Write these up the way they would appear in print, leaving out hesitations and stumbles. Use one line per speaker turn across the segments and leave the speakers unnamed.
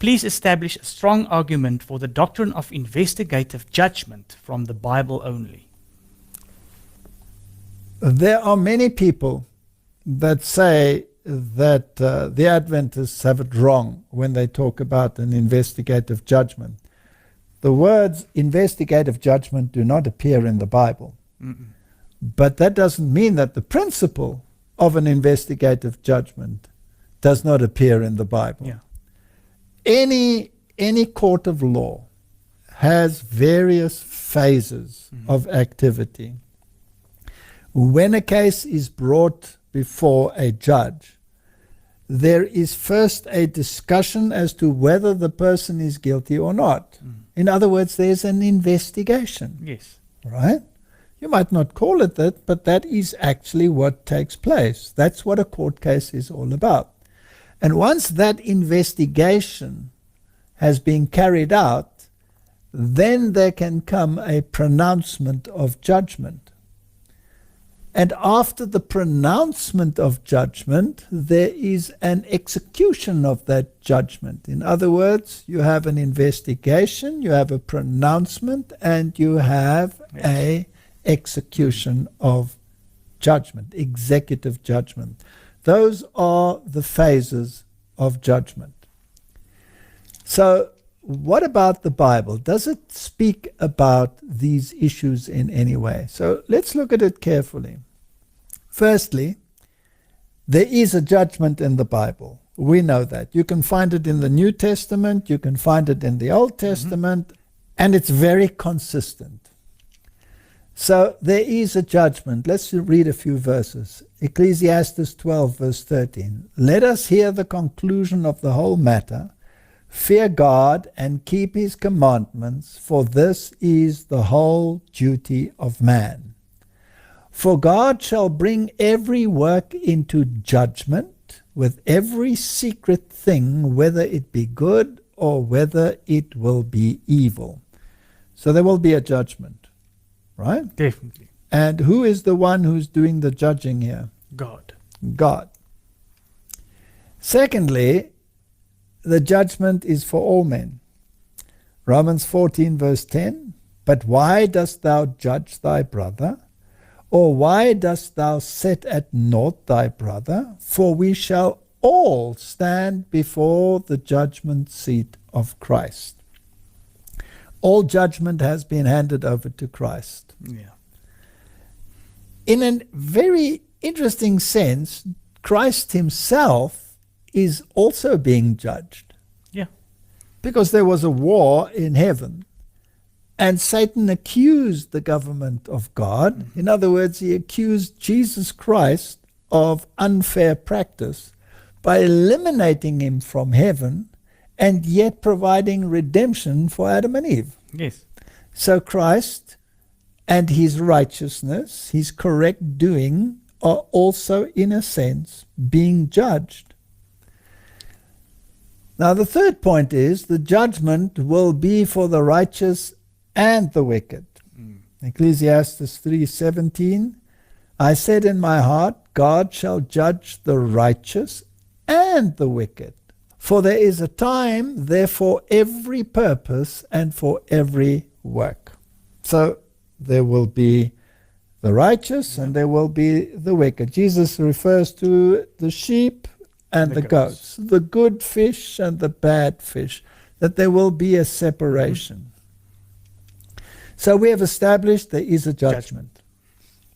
Please establish a strong argument for the doctrine of investigative judgment from the Bible only.
There are many people that say that the Adventists have it wrong when they talk about an investigative judgment. The words investigative judgment do not appear in the Bible. But that doesn't mean that the principle of an investigative judgment does not appear in the Bible.
Yeah.
Any court of law has various phases of activity. When a case is brought before a judge, there is first a discussion as to whether the person is guilty or not. In other words, there's an investigation.
Yes.
Right? You might not call it that, but that is actually what takes place. That's what a court case is all about. And once that investigation has been carried out, then there can come a pronouncement of judgment. And after the pronouncement of judgment, there is an execution of that judgment. In other words, you have an investigation, you have a pronouncement, and you have a execution of judgment, executive judgment. Those are the phases of judgment. So, what about the Bible? Does it speak about these issues in any way? So let's look at it carefully. Firstly, there is a judgment in the Bible. We know that. You can find it in the New Testament, you can find it in the Old Testament, and it's very consistent. So there is a judgment. Let's read a few verses. Ecclesiastes 12 verse 13. Let us hear the conclusion of the whole matter. Fear God and keep his commandments, for this is the whole duty of man. For God shall bring every work into judgment with every secret thing, whether it be good or whether it will be evil. So there will be a judgment, right?
Definitely.
And who is the one who's doing the judging here?
God.
God. Secondly, the judgment is for all men. Romans 14 verse 10. But why dost thou judge thy brother? Or why dost thou set at naught thy brother? For we shall all stand before the judgment seat of Christ. All judgment has been handed over to Christ.
Yeah.
In a very interesting sense, Christ himself is also being judged.
Yeah.
Because there was a war in heaven, and Satan accused the government of God. In other words, he accused Jesus Christ of unfair practice by eliminating him from heaven and yet providing redemption for Adam and Eve.
Yes.
So Christ and his righteousness, his correct doing, are also, in a sense, being judged. Now, the third point is the judgment will be for the righteous and the wicked. Ecclesiastes 3:17, I said in my heart, God shall judge the righteous and the wicked. For there is a time there for every purpose and for every work. So there will be the righteous and there will be the wicked. Jesus refers to the sheep and the goats, the good fish and the bad fish, that there will be a separation. So we have established there is a judgment.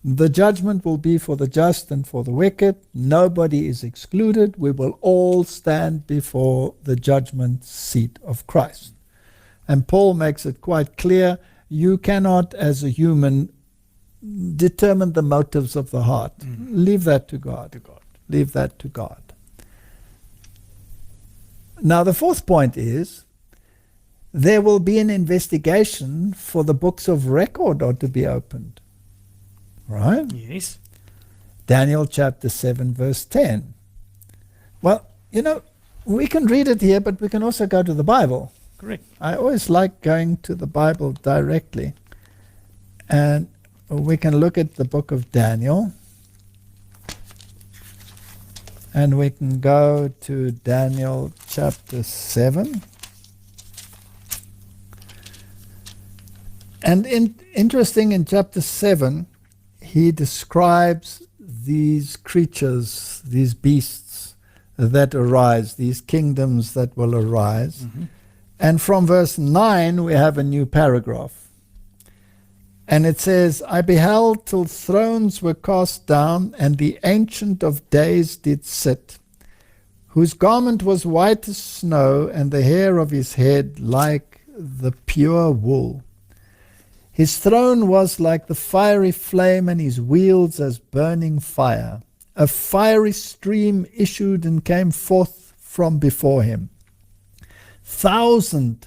The judgment will be for the just and for the wicked. Nobody is excluded. We will all stand before the judgment seat of Christ. And Paul makes it quite clear, you cannot, as a human, determine the motives of the heart. Leave that to God. Leave that to God. Now, the fourth point is, there will be an investigation for the books of record are to be opened. Right?
Yes.
Daniel chapter 7 verse 10. Well, we can read it here, but we can also go to the Bible.
Correct.
I always like going to the Bible directly. And we can look at the book of Daniel. And we can go to Daniel chapter 7. And interesting, in chapter 7, he describes these creatures, these beasts that arise, these kingdoms that will arise.
Mm-hmm.
And from verse 9, we have a new paragraph. And it says, I beheld till thrones were cast down, and the Ancient of Days did sit, whose garment was white as snow, and the hair of his head like the pure wool. His throne was like the fiery flame, and his wheels as burning fire. A fiery stream issued and came forth from before him. Thousands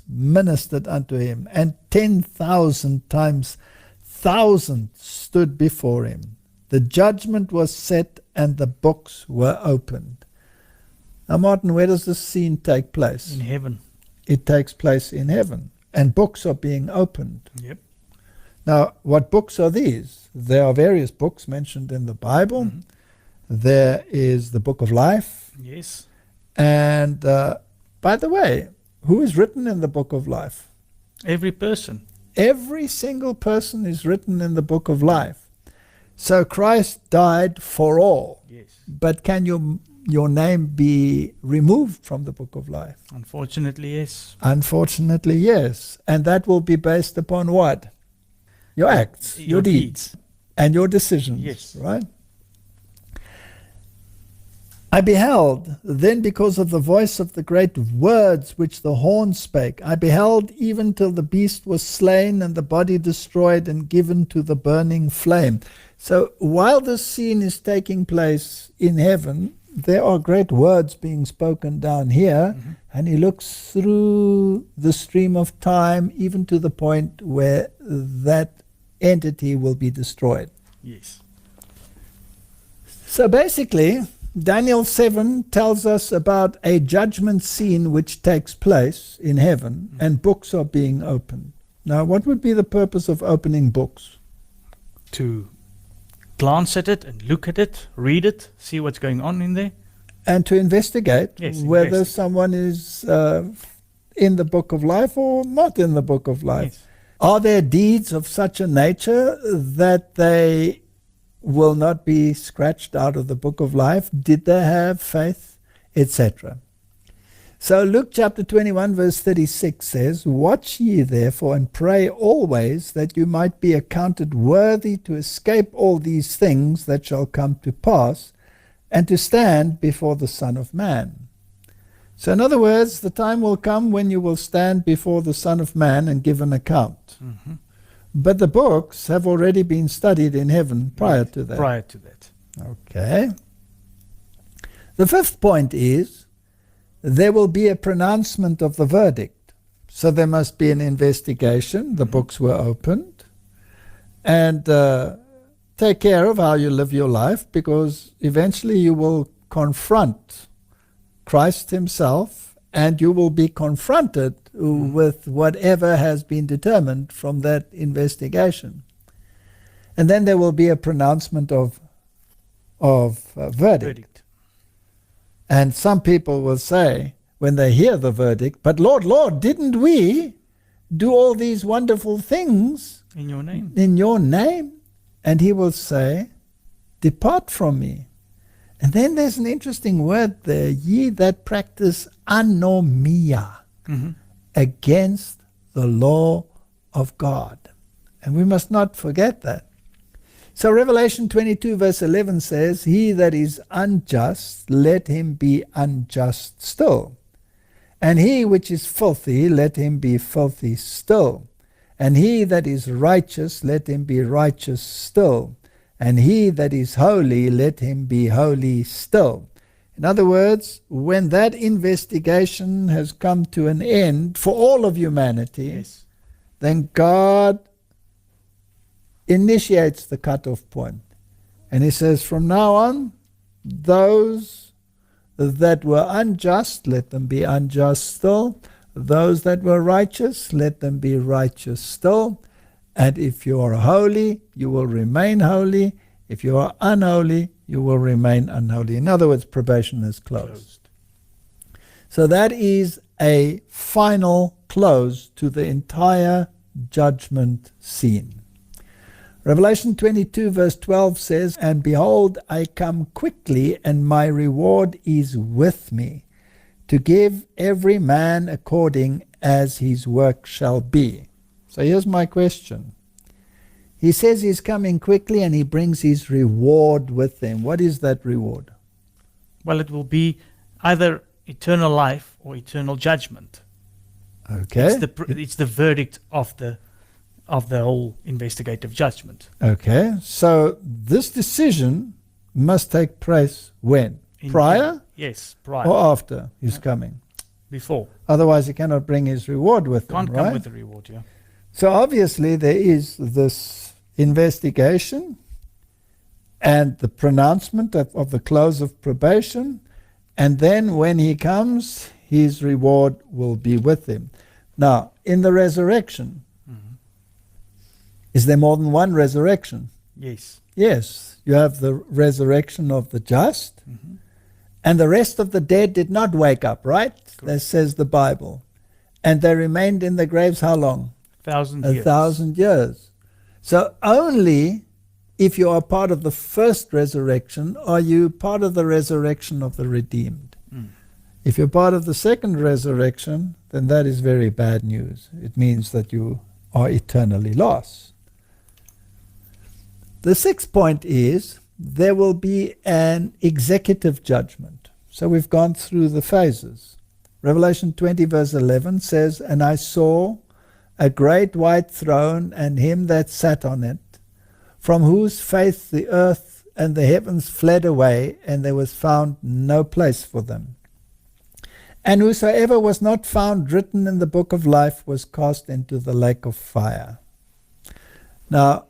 ministered unto him, and 10,000 times 1,000 stood before him. The judgment was set, and the books were opened. Now, Martin, where does this scene take place?
In heaven.
It takes place in heaven, and books are being opened.
Yep.
Now, what books are these? There are various books mentioned in the Bible.
Mm-hmm.
There is the book of life.
Yes.
And by the way, who is written in the book of life?
Every person.
Every single person is written in the book of life. So Christ died for all.
Yes.
But can your name be removed from the book of life?
Unfortunately, yes.
Unfortunately, yes. And that will be based upon what? Your acts, your deeds, and your decisions.
Yes.
Right? I beheld, then because of the voice of the great words which the horn spake, I beheld even till the beast was slain and the body destroyed and given to the burning flame. So while this scene is taking place in heaven, there are great words being spoken down here,
Mm-hmm.
and he looks through the stream of time even to the point where that entity will be destroyed.
Yes.
So basically, Daniel 7 tells us about a judgment scene which takes place in heaven, and books are being opened. Now, what would be the purpose of opening books?
To glance at it and look at it, read it, see what's going on in there.
And to investigate
Yes,
whether
investigate.
someone is in the book of life or not in the book of life.
Yes.
Are there deeds of such a nature that they will not be scratched out of the book of life? Did they have faith, etc.? So Luke chapter 21 verse 36 says, Watch ye therefore and pray always, that you might be accounted worthy to escape all these things that shall come to pass, and to stand before the Son of Man. So in other words, the time will come when you will stand before the Son of Man and give an account.
Mm-hmm.
But the books have already been studied in heaven prior to that.
Prior to that.
Okay. The fifth point is, there will be a pronouncement of the verdict. So there must be an investigation. The books were opened. And take care of how you live your life, because eventually you will confront Christ himself, and you will be confronted with whatever has been determined from that investigation. And then there will be a pronouncement of verdict. And some people will say, when they hear the verdict, but Lord, Lord, didn't we do all these wonderful things
In your name.
in your name? And he will say, depart from me. And then there's an interesting word there, ye that practice anomia,
Mm-hmm.
against the law of God. And we must not forget that. So Revelation 22 verse 11 says, He that is unjust, let him be unjust still. And he which is filthy, let him be filthy still. And he that is righteous, let him be righteous still. And he that is holy, let him be holy still. In other words, when that investigation has come to an end for all of humanity,
Yes.
then God initiates the cutoff point. And he says, from now on, those that were unjust, let them be unjust still. Those that were righteous, let them be righteous still. And if you are holy, you will remain holy. If you are unholy, you will remain unholy. In other words, probation is closed. So that is a final close to the entire judgment scene. Revelation 22 verse 12 says, "And behold, I come quickly, and my reward is with me, to give every man according as his work shall be." So here's my question. He says he's coming quickly and he brings his reward with him. What is that reward?
Well, it will be either eternal life or eternal judgment.
Okay.
It's the verdict of the whole investigative judgment.
Okay. So this decision must take place when? Prior?
Yes, prior.
Or after his coming?
Before.
Otherwise he cannot bring his reward with him,
Can't
right?
come with the reward, yeah.
So obviously there is this investigation and the pronouncement of the close of probation, and then when he comes, his reward will be with him. Now, in the resurrection, is there more than one resurrection?
Yes.
Yes, you have the resurrection of the just, and the rest of the dead did not wake up, right? That says the Bible. And they remained in the graves how long?
1,000 years.
1,000 years. So only if you are part of the first resurrection are you part of the resurrection of the redeemed. If you're part of the second resurrection, then that is very bad news. It means that you are eternally lost. The sixth point is there will be an executive judgment. So we've gone through the phases. Revelation 20 verse 11 says, "And I saw a great white throne and him that sat on it, from whose face the earth and the heavens fled away, and there was found no place for them. And whosoever was not found written in the book of life was cast into the lake of fire." Now,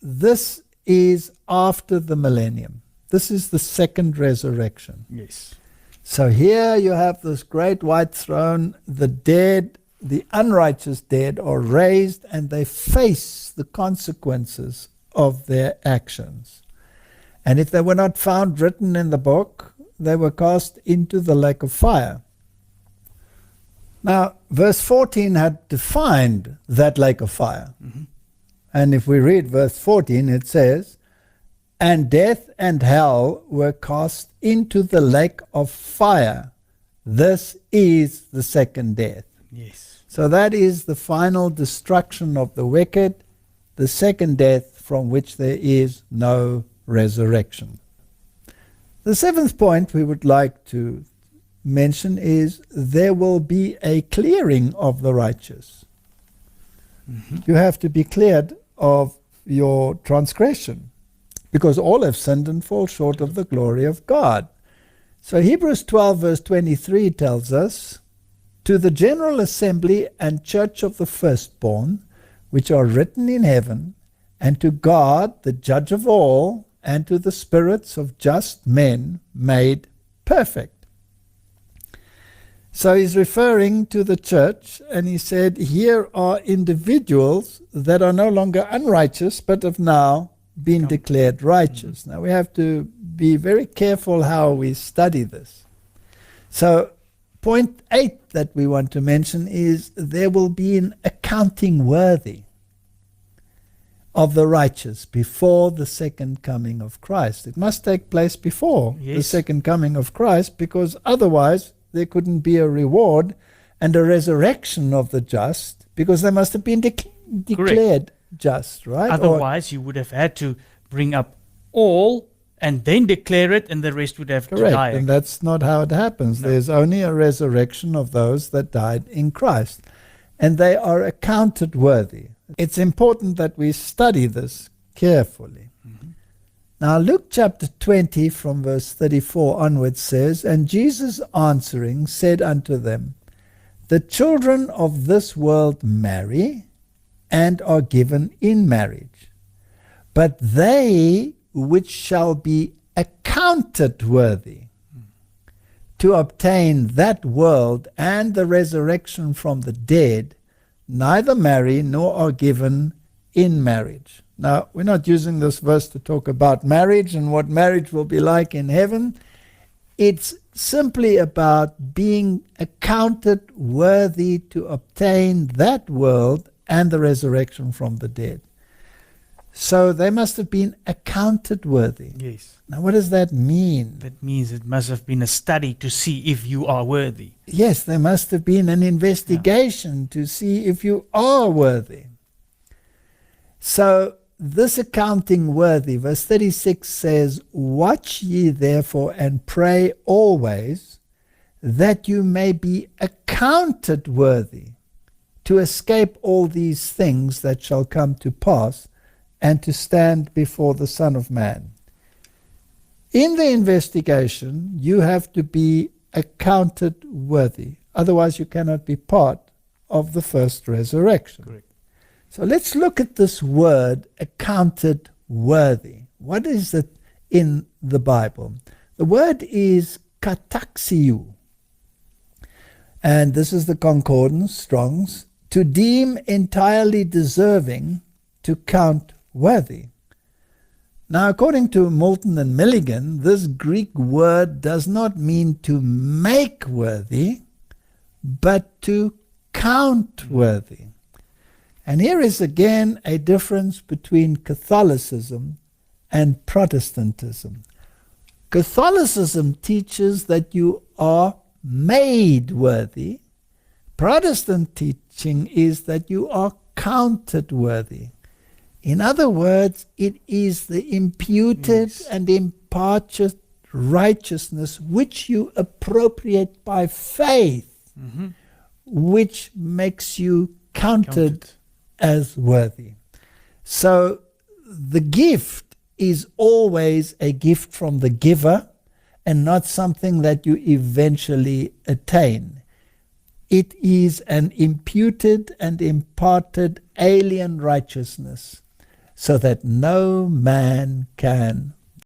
this is after the millennium. This is the second resurrection.
Yes.
So here you have this great white throne. The dead, the unrighteous dead, are raised and they face the consequences of their actions. And if they were not found written in the book, they were cast into the lake of fire. Now, verse 14 had defined that lake of fire. And if we read verse 14, it says, "And death and hell were cast into the lake of fire. This is the second death."
Yes.
So that is the final destruction of the wicked, the second death from which there is no resurrection. The seventh point we would like to mention is there will be a clearing of the righteous. You have to be cleared of your transgression, because all have sinned and fall short of the glory of God. So Hebrews 12 verse 23 tells us, "To the general assembly and church of the firstborn, which are written in heaven, and to God, the judge of all, and to the spirits of just men made perfect." So he's referring to the church, and he said, here are individuals that are no longer unrighteous, but have now been declared righteous. Now we have to be very careful how we study this. So point 8 that we want to mention is there will be an accounting worthy of the righteous before the second coming of Christ. It must take place before the second coming of Christ, because otherwise there couldn't be a reward and a resurrection of the just, because they must have been declared just, right?
Otherwise, you would have had to bring up all and then declare it, and the rest would have to die.
Correct, and that's not how it happens.
No.
There's only a resurrection of those that died in Christ, and they are accounted worthy. It's important that we study this carefully. Now, Luke chapter 20 from verse 34 onwards says, "And Jesus answering said unto them, The children of this world marry and are given in marriage. But they which shall be accounted worthy to obtain that world and the resurrection from the dead, neither marry nor are given in marriage." Now, we're not using this verse to talk about marriage and what marriage will be like in heaven. It's simply about being accounted worthy to obtain that world and the resurrection from the dead. So they must have been accounted worthy.
Yes.
Now, what does that mean?
That means it must have been a study to see if you are worthy.
Yes, there must have been an investigation to see if you are worthy. So this accounting worthy, verse 36 says, "Watch ye therefore and pray always, that you may be accounted worthy to escape all these things that shall come to pass, and to stand before the Son of Man." In the investigation, you have to be accounted worthy. Otherwise, you cannot be part of the first resurrection.
Correct.
So let's look at this word, accounted worthy. What is it in the Bible? The word is kataxiou. And this is the concordance, Strong's, to deem entirely deserving, to count worthy. Now, according to Moulton and Milligan, this Greek word does not mean to make worthy, but to count worthy. And here is again a difference between Catholicism and Protestantism. Catholicism teaches that you are made worthy. Protestant teaching is that you are counted worthy. In other words, it is the imputed and imparted righteousness which you appropriate by faith, which makes you counted as worthy. So the gift is always a gift from the giver and not something that you eventually attain. It is an imputed and imparted alien righteousness, so that no man can